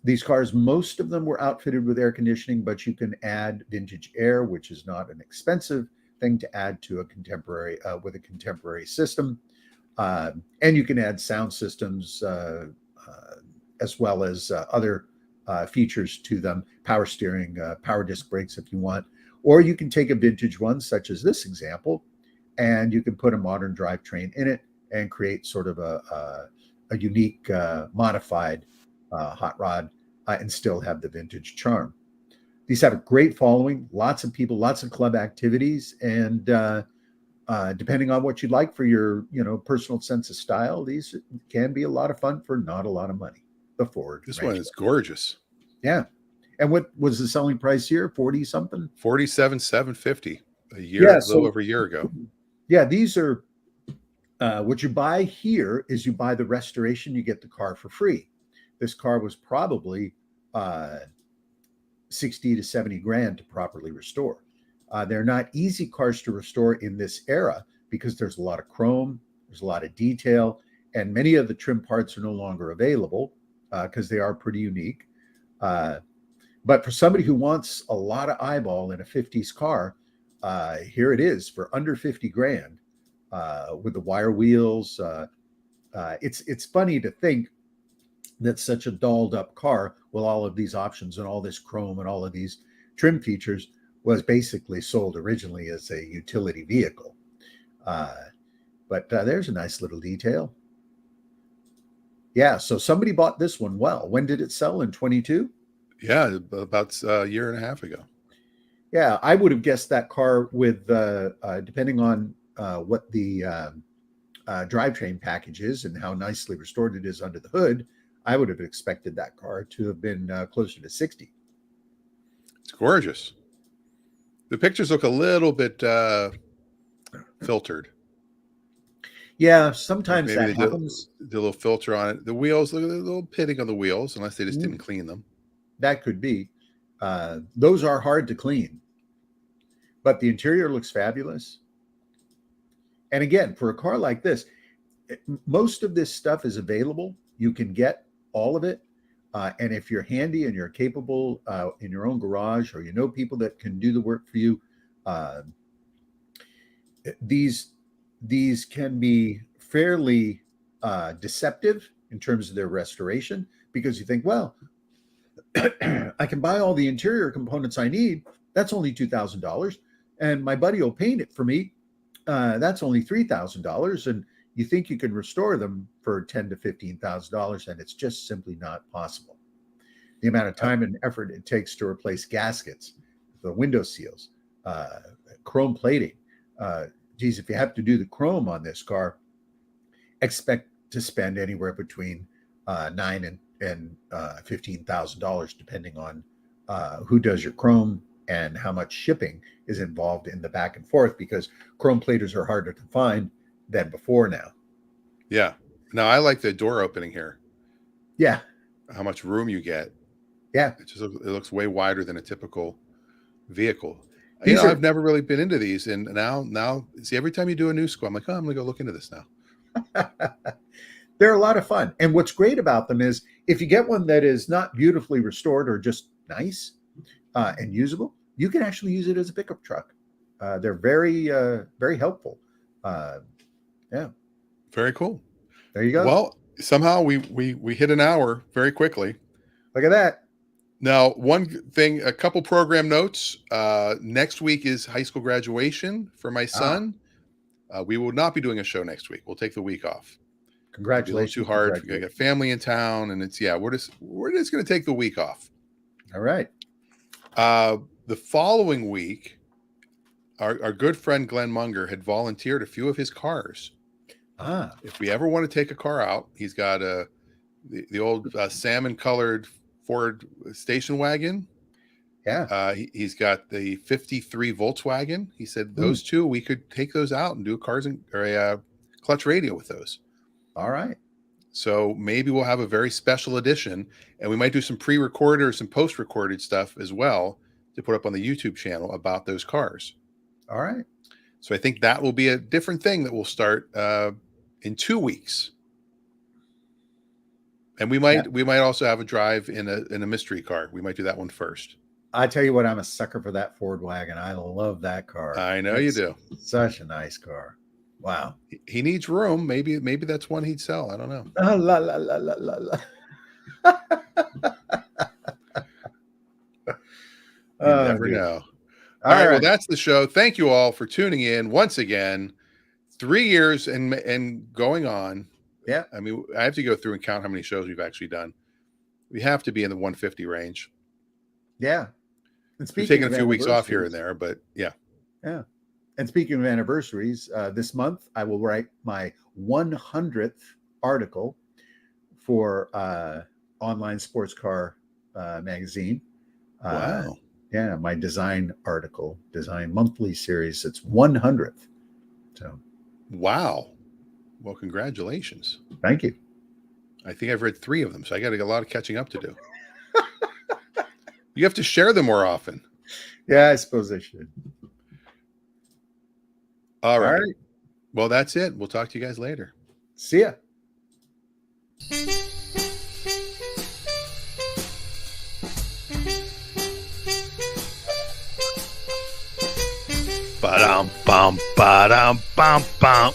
These cars, most of them were outfitted with air conditioning, but you can add vintage air, which is not an expensive thing to add to a contemporary with a contemporary system. And you can add sound systems as well as other features to them, power steering, power disc brakes if you want. Or you can take a vintage one, such as this example, and you can put a modern drivetrain in it and create sort of a unique modified hot rod and still have the vintage charm. These have a great following, lots of people, lots of club activities, and depending on what you'd like for your personal sense of style, these can be a lot of fun for not a lot of money. The Ford. This one is gorgeous. Yeah. And what was the selling price here? 40 something? 47,750 a little over a year ago. Yeah, these are what you buy here is you buy the restoration, you get the car for free. This car was probably 60 to 70 grand to properly restore. They're not easy cars to restore in this era because there's a lot of chrome, there's a lot of detail, and many of the trim parts are no longer available because they are pretty unique. But for somebody who wants a lot of eyeball in a 50s car, here it is for under 50 grand with the wire wheels. It's funny to think that such a dolled up car with all of these options and all this chrome and all of these trim features was basically sold originally as a utility vehicle. But there's a nice little detail. Yeah, so somebody bought this one well. When did it sell? In 22? Yeah, about a year and a half ago. Yeah, I would have guessed that car with, depending on what the drivetrain package is and how nicely restored it is under the hood, I would have expected that car to have been closer to 60. It's gorgeous. The pictures look a little bit filtered. Yeah, sometimes Maybe that happens. The little filter on it. The wheels, look a little pitting on the wheels, unless they just didn't clean them. That could be. Those are hard to clean. But the interior looks fabulous. And again, for a car like this, most of this stuff is available. You can get all of it. And if you're handy and you're capable in your own garage, or you know people that can do the work for you, these can be fairly deceptive in terms of their restoration, because you think, well, I can buy all the interior components I need. That's only $2,000. And my buddy will paint it for me. That's only $3,000. And you think you can restore them for $10,000 to $15,000, and it's just simply not possible. The amount of time and effort it takes to replace gaskets, the window seals, chrome plating. Geez, if you have to do the chrome on this car, expect to spend anywhere between $9,000 and $15,000, depending on who does your chrome and how much shipping is involved in the back and forth, because chrome platers are harder to find than before now. Yeah. Now I like the door opening here. Yeah. How much room you get. Yeah. It looks way wider than a typical vehicle. These I've never really been into these, and now see, every time you do a new school, I'm like, oh, I'm gonna go look into this now. They're a lot of fun. And what's great about them is if you get one that is not beautifully restored or just nice and usable, you can actually use it as a pickup truck. They're very, very helpful. Yeah. Very cool. There you go. Well, somehow we hit an hour very quickly. Look at that. Now, one thing, a couple program notes. Next week is high school graduation for my son. We will not be doing a show next week. We'll take the week off. Congratulations. Too hard. We got family in town, and we're just going to take the week off. All right. The following week, our good friend Glenn Munger had volunteered a few of his cars. If we ever want to take a car out, he's got the old salmon colored Ford station wagon. Yeah. He's got the 53 Volkswagen. He said those two, we could take those out and do a clutch radio with those. All right. So maybe we'll have a very special edition, and we might do some pre-recorded or some post-recorded stuff as well to put up on the YouTube channel about those cars. All right. So I think that will be a different thing that will start in 2 weeks. And we might also have a drive in a mystery car. We might do that one first. I tell you what, I'm a sucker for that Ford wagon. I love that car. I know you do. Such a nice car. Wow. He needs room. Maybe that's one he'd sell. I don't know. La la la la la la. You never know. All right. Well, that's the show. Thank you all for tuning in once again. 3 years and going on. Yeah. I mean, I have to go through and count how many shows we've actually done. We have to be in the 150 range. Yeah. And we've taken a few weeks off here and there, but yeah. Yeah. And speaking of anniversaries, this month I will write my 100th article for Online Sports Car Magazine. Wow. Yeah, my design monthly series. It's 100th. So. Wow. Well, congratulations. Thank you. I think I've read 3 of them, so I got a lot of catching up to do. You have to share them more often. Yeah, I suppose I should. All right. Well, that's it. We'll talk to you guys later. See ya. Ba-dum, bum, ba-dum, bum, bum.